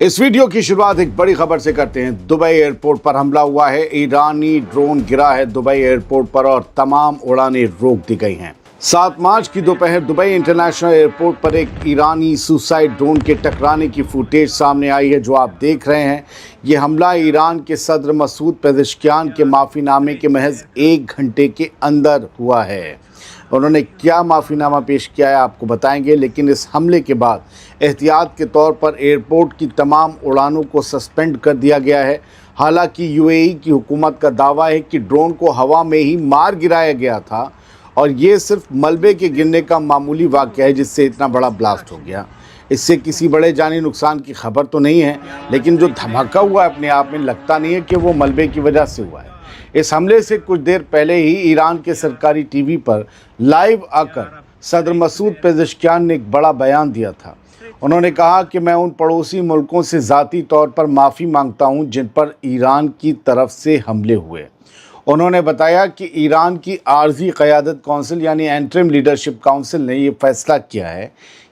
इस वीडियो की शुरुआत एक बड़ी खबर से करते हैं। दुबई एयरपोर्ट पर हमला हुआ है। ईरानी ड्रोन गिरा है दुबई एयरपोर्ट पर और तमाम उड़ानें रोक दी गई हैं। 7 मार्च की दोपहर दुबई इंटरनेशनल एयरपोर्ट पर एक ईरानी सुसाइड ड्रोन के टकराने की फुटेज सामने आई है, जो आप देख रहे हैं। ये हमला ईरान के सदर मसूद पेज़ेश्कियान के माफ़ीनामे के महज 1 घंटे के अंदर हुआ है। उन्होंने क्या माफ़ीनामा पेश किया है आपको बताएंगे, लेकिन इस हमले के बाद एहतियात के तौर पर एयरपोर्ट की तमाम उड़ानों को सस्पेंड कर दिया गया है। हालांकि यूएई की हुकूमत का दावा है कि ड्रोन को हवा में ही मार गिराया गया था और ये सिर्फ मलबे के गिरने का मामूली वाक़या है जिससे इतना बड़ा ब्लास्ट हो गया। इससे किसी बड़े जानी नुकसान की खबर तो नहीं है, लेकिन जो धमाका हुआ है अपने आप में लगता नहीं है कि वो मलबे की वजह से हुआ है। इस हमले से कुछ देर पहले ही ईरान के सरकारी टीवी पर लाइव आकर सदर मसूद पेज़ेश्कियान ने एक बड़ा बयान दिया था। उन्होंने कहा कि मैं उन पड़ोसी मुल्कों से ज़ाती तौर पर माफ़ी मांगता हूं जिन पर ईरान की तरफ से हमले हुए। उन्होंने बताया कि ईरान की आर्जी क़यादत काउंसिल यानी एंटरिम लीडरशिप काउंसिल ने ये फैसला किया है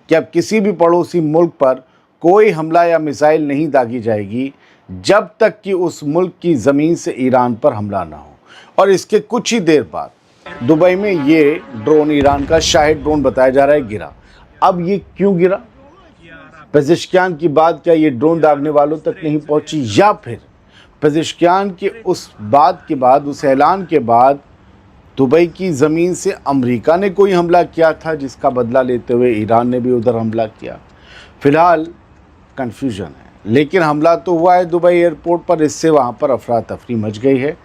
कि अब किसी भी पड़ोसी मुल्क पर कोई हमला या मिसाइल नहीं दागी जाएगी जब तक कि उस मुल्क की ज़मीन से ईरान पर हमला ना हो। और इसके कुछ ही देर बाद दुबई में ये ड्रोन, ईरान का शाहिद ड्रोन बताया जा रहा है, गिरा। अब ये क्यों गिरा? पेज़ेश्कियान की बात क्या ये ड्रोन दागने वालों तक नहीं पहुंची, या फिर पेज़ेश्कियान के उस बात के बाद, उस ऐलान के बाद दुबई की ज़मीन से अमेरिका ने कोई हमला किया था जिसका बदला लेते हुए ईरान ने भी उधर हमला किया? फ़िलहाल कन्फ्यूजन है, लेकिन हमला तो हुआ है दुबई एयरपोर्ट पर। इससे वहाँ पर अफरा तफरी मच गई है।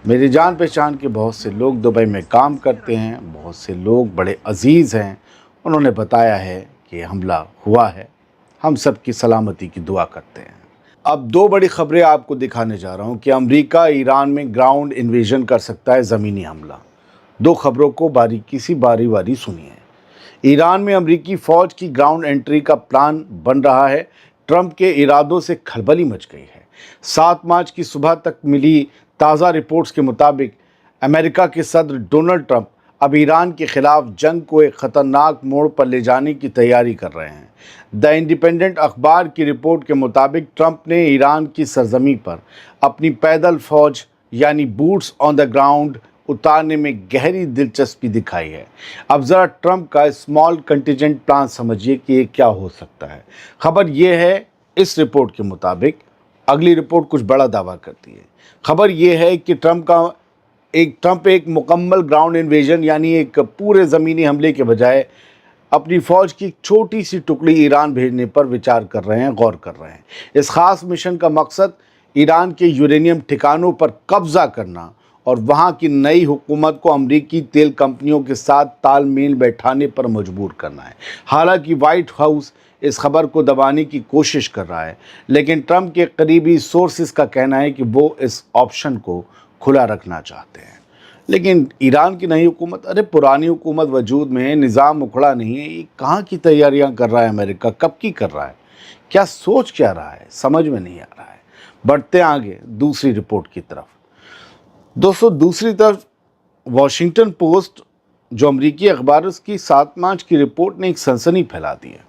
मेरी जान पहचान के बहुत से लोग दुबई में काम करते हैं, बहुत से लोग बड़े अजीज़ हैं, उन्होंने बताया है कि हमला हुआ है। हम सब की सलामती की दुआ करते हैं। अब 2 बड़ी खबरें आपको दिखाने जा रहा हूँ कि अमेरिका ईरान में ग्राउंड इन्वेजन कर सकता है, ज़मीनी हमला। 2 खबरों को बारीकी से बारी सुनिए। ईरान में अमेरिकी फ़ौज की ग्राउंड एंट्री का प्लान बन रहा है। ट्रंप के इरादों से खलबली मच गई है। 7 मार्च की सुबह तक मिली ताज़ा रिपोर्ट्स के मुताबिक अमेरिका के सदर डोनाल्ड ट्रंप अब ईरान के खिलाफ जंग को एक ख़तरनाक मोड़ पर ले जाने की तैयारी कर रहे हैं। द इंडिपेंडेंट अखबार की रिपोर्ट के मुताबिक ट्रंप ने ईरान की सरजमी पर अपनी पैदल फ़ौज यानी बूट्स ऑन द ग्राउंड उतारने में गहरी दिलचस्पी दिखाई है। अब ज़रा ट्रंप का स्मॉल कंटिजेंट प्लान समझिए कि ये क्या हो सकता है। खबर ये है, इस रिपोर्ट के मुताबिक अगली रिपोर्ट कुछ बड़ा दावा करती है। खबर ये है कि ट्रंप एक मुकम्मल ग्राउंड इन्वेजन यानी एक पूरे ज़मीनी हमले के बजाय अपनी फ़ौज की एक छोटी सी टुकड़ी ईरान भेजने पर विचार कर रहे हैं, गौर कर रहे हैं। इस ख़ास मिशन का मकसद ईरान के यूरेनियम ठिकानों पर कब्ज़ा करना और वहाँ की नई हुकूमत को अमरीकी तेल कंपनियों के साथ तालमेल बैठाने पर मजबूर करना है। हालांकि वाइट हाउस इस खबर को दबाने की कोशिश कर रहा है, लेकिन ट्रंप के करीबी सोर्सेस का कहना है कि वो इस ऑप्शन को खुला रखना चाहते हैं। लेकिन ईरान की नई हुकूमत, अरे पुरानी हुकूमत वजूद में है, निज़ाम उखड़ा नहीं है। ये कहाँ की तैयारियाँ कर रहा है अमेरिका, कब की कर रहा है, क्या सोच क्या रहा है, समझ में नहीं आ रहा है। बढ़ते आगे दूसरी रिपोर्ट की तरफ। दोस्तों, दूसरी तरफ वॉशिंगटन पोस्ट जो अमरीकी अखबार, उसकी 7 मार्च की रिपोर्ट ने एक सनसनी फैला दी है।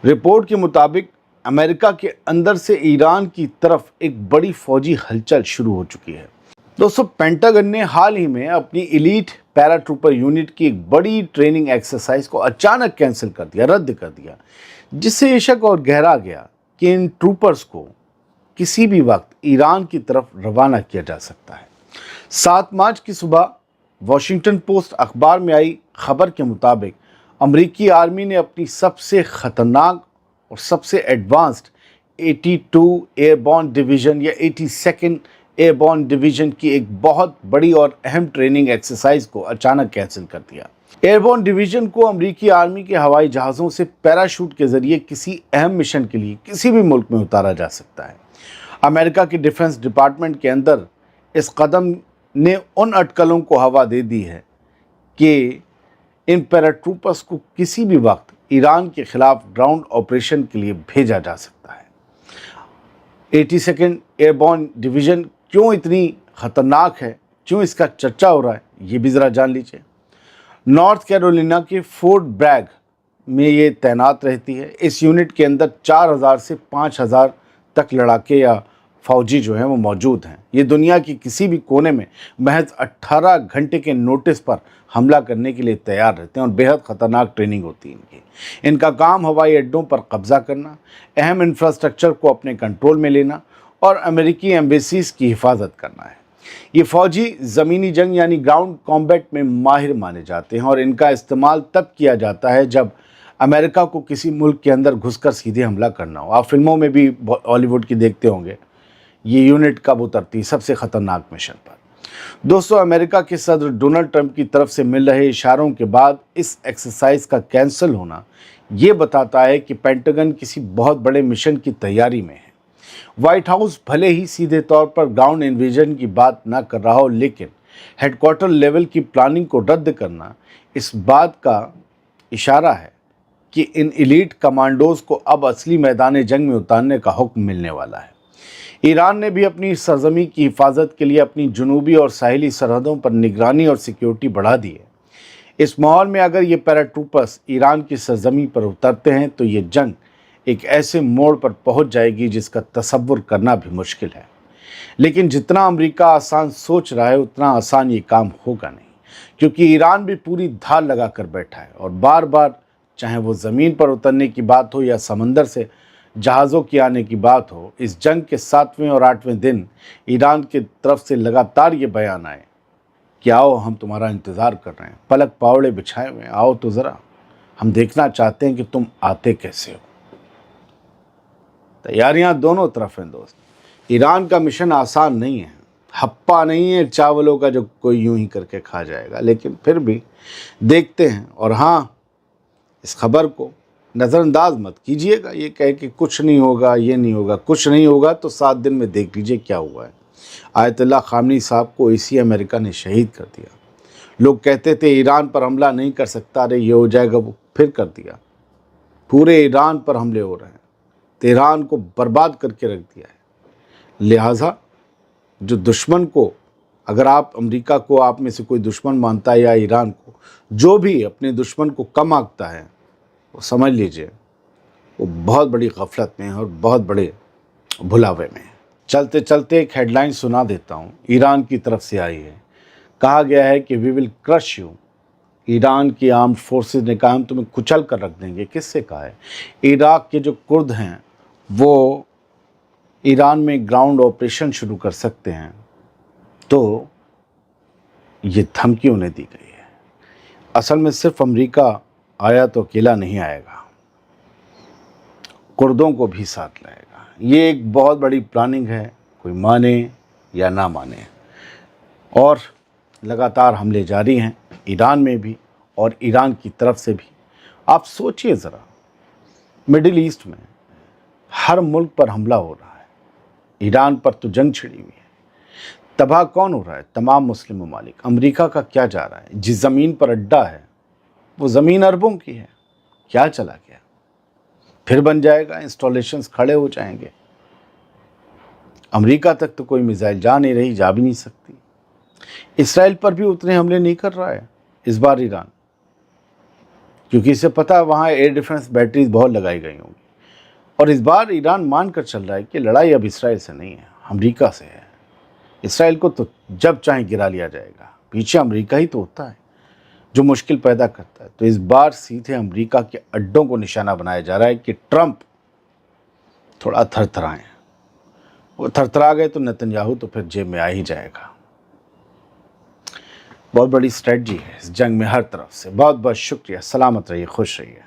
रिपोर्ट के मुताबिक अमेरिका के अंदर से ईरान की तरफ एक बड़ी फौजी हलचल शुरू हो चुकी है। दोस्तों, पेंटागन ने हाल ही में अपनी एलीट पैराट्रूपर यूनिट की एक बड़ी ट्रेनिंग एक्सरसाइज को अचानक कैंसिल कर दिया, रद्द कर दिया, जिससे ये शक और गहरा गया कि इन ट्रूपर्स को किसी भी वक्त ईरान की तरफ रवाना किया जा सकता है। 7 मार्च की सुबह वॉशिंगटन पोस्ट अखबार में आई खबर के मुताबिक अमरीकी आर्मी ने अपनी सबसे ख़तरनाक और सबसे एडवांस्ड 82 एयरबॉर्न डिवीज़न या 82nd एयरबॉर्न डिवीज़न की एक बहुत बड़ी और अहम ट्रेनिंग एक्सरसाइज को अचानक कैंसिल कर दिया। एयरबॉर्न डिवीज़न को अमरीकी आर्मी के हवाई जहाज़ों से पैराशूट के ज़रिए किसी अहम मिशन के लिए किसी भी मुल्क में उतारा जा सकता है। अमेरिका के डिफेंस डिपार्टमेंट के अंदर इस कदम ने उन अटकलों को हवा दे दी है कि इन पैराट्रूपर्स को किसी भी वक्त ईरान के खिलाफ ग्राउंड ऑपरेशन के लिए भेजा जा सकता है। 82nd एयरबॉर्न डिवीज़न क्यों इतनी ख़तरनाक है, क्यों इसका चर्चा हो रहा है, ये भी ज़रा जान लीजिए। नॉर्थ कैरोलिना के फोर्ट ब्रैग में ये तैनात रहती है। इस यूनिट के अंदर 4000 से 5000 तक लड़ाके या फौजी जो हैं वो मौजूद हैं। ये दुनिया की किसी भी कोने में महज 18 घंटे के नोटिस पर हमला करने के लिए तैयार रहते हैं और बेहद ख़तरनाक ट्रेनिंग होती है इनकी। इनका काम हवाई अड्डों पर कब्जा करना, अहम इंफ्रास्ट्रक्चर को अपने कंट्रोल में लेना और अमेरिकी एम्बेसीज की हिफाजत करना है। ये फ़ौजी ज़मीनी जंग यानी ग्राउंड कॉम्बैट में माहिर माने जाते हैं और इनका इस्तेमाल तब किया जाता है जब अमेरिका को किसी मुल्क के अंदर घुसकर सीधे हमला करना हो। आप फिल्मों में भी हॉलीवुड की देखते होंगे, ये यूनिट कब उतरती सबसे ख़तरनाक मिशन पर। दोस्तों, अमेरिका के सदर डोनाल्ड ट्रंप की तरफ से मिल रहे इशारों के बाद इस एक्सरसाइज का कैंसिल होना ये बताता है कि पेंटागन किसी बहुत बड़े मिशन की तैयारी में है। व्हाइट हाउस भले ही सीधे तौर पर ग्राउंड इन्वेजन की बात ना कर रहा हो, लेकिन हेडक्वार्टर लेवल की प्लानिंग को रद्द करना इस बात का इशारा है कि इन एलीट कमांडोज को अब असली मैदान जंग में उतारने का हुक्म मिलने वाला है। ईरान ने भी अपनी सरजमी की हिफाजत के लिए अपनी जनूबी और साहिली सरहदों पर निगरानी और सिक्योरिटी बढ़ा दी है। इस माहौल में अगर ये पैराट्रूपर्स ईरान की सरजमी पर उतरते हैं तो ये जंग एक ऐसे मोड़ पर पहुंच जाएगी जिसका तसव्वुर करना भी मुश्किल है। लेकिन जितना अमेरिका आसान सोच रहा है उतना आसान ये काम होगा नहीं, क्योंकि ईरान भी पूरी धार लगा कर बैठा है और बार बार, चाहे वो ज़मीन पर उतरने की बात हो या समंदर से जहाज़ों की आने की बात हो, इस जंग के 7वें और 8वें दिन ईरान की तरफ से लगातार ये बयान आए कि आओ, हम तुम्हारा इंतज़ार कर रहे हैं, पलक पावड़े बिछाए हुए हैं, आओ तो ज़रा, हम देखना चाहते हैं कि तुम आते कैसे हो। तैयारियां दोनों तरफ हैं दोस्त। ईरान का मिशन आसान नहीं है, हप्पा नहीं है चावलों का जो कोई यूं ही करके खा जाएगा, लेकिन फिर भी देखते हैं। और हाँ, इस खबर को नज़रअंदाज मत कीजिएगा ये कह के कुछ नहीं होगा, ये नहीं होगा। कुछ नहीं होगा तो 7 दिन में देख लीजिए क्या हुआ है। आयतुल्लाह खामनी साहब को इसी अमेरिका ने शहीद कर दिया। लोग कहते थे ईरान पर हमला नहीं कर सकता, अरे ये हो जाएगा, वो फिर कर दिया। पूरे ईरान पर हमले हो रहे हैं, तेहरान को बर्बाद करके रख दिया है। लिहाजा जो दुश्मन को, अगर आप अमेरिका को आप में से कोई दुश्मन मानता है या ईरान को, जो भी अपने दुश्मन को कम आंकता है, वो समझ लीजिए वो बहुत बड़ी गफलत में है और बहुत बड़े भुलावे में है। चलते चलते एक हेडलाइन सुना देता हूँ, ईरान की तरफ से आई है। कहा गया है कि we will crush you. Iran की आर्म्ड फोर्सेस ने कहा हम तुम्हें कुचल कर रख देंगे। किससे कहा है? इराक के जो कुर्द हैं वो ईरान में ग्राउंड ऑपरेशन शुरू कर सकते हैं, तो ये धमकी उन्हें दी गई है। असल में सिर्फ अमेरिका आया तो अकेला नहीं आएगा, कुर्दों को भी साथ लाएगा। ये एक बहुत बड़ी प्लानिंग है, कोई माने या ना माने। और लगातार हमले जारी हैं, ईरान में भी और ईरान की तरफ से भी। आप सोचिए ज़रा, मिडिल ईस्ट में हर मुल्क पर हमला हो रहा है, ईरान पर तो जंग छिड़ी हुई है। तबाह कौन हो रहा है? तमाम मुस्लिम ममालिक। अमेरिका का क्या जा रहा है? जिस ज़मीन पर अड्डा है वो ज़मीन अरबों की है। क्या चला गया? फिर बन जाएगा, इंस्टॉलेशंस खड़े हो जाएंगे। अमेरिका तक तो कोई मिसाइल जा नहीं रही, जा भी नहीं सकती। इसराइल पर भी उतने हमले नहीं कर रहा है इस बार ईरान, क्योंकि इसे पता है वहाँ एयर डिफेंस बैटरीज बहुत लगाई गई होंगी। और इस बार ईरान मान कर चल रहा है कि लड़ाई अब इसराइल से नहीं है, अमेरिका से है। इसराइल को तो जब चाहे गिरा लिया जाएगा, पीछे अमेरिका ही तो होता है जो मुश्किल पैदा करता है। तो इस बार सीधे अमेरिका के अड्डों को निशाना बनाया जा रहा है कि ट्रंप थोड़ा थरथराएं। वो थरथरा गए तो नेतन्याहू तो फिर जेब में आ ही जाएगा। बहुत बड़ी स्ट्रेटजी है इस जंग में हर तरफ से। बहुत बहुत शुक्रिया। सलामत रहिए, खुश रहिए।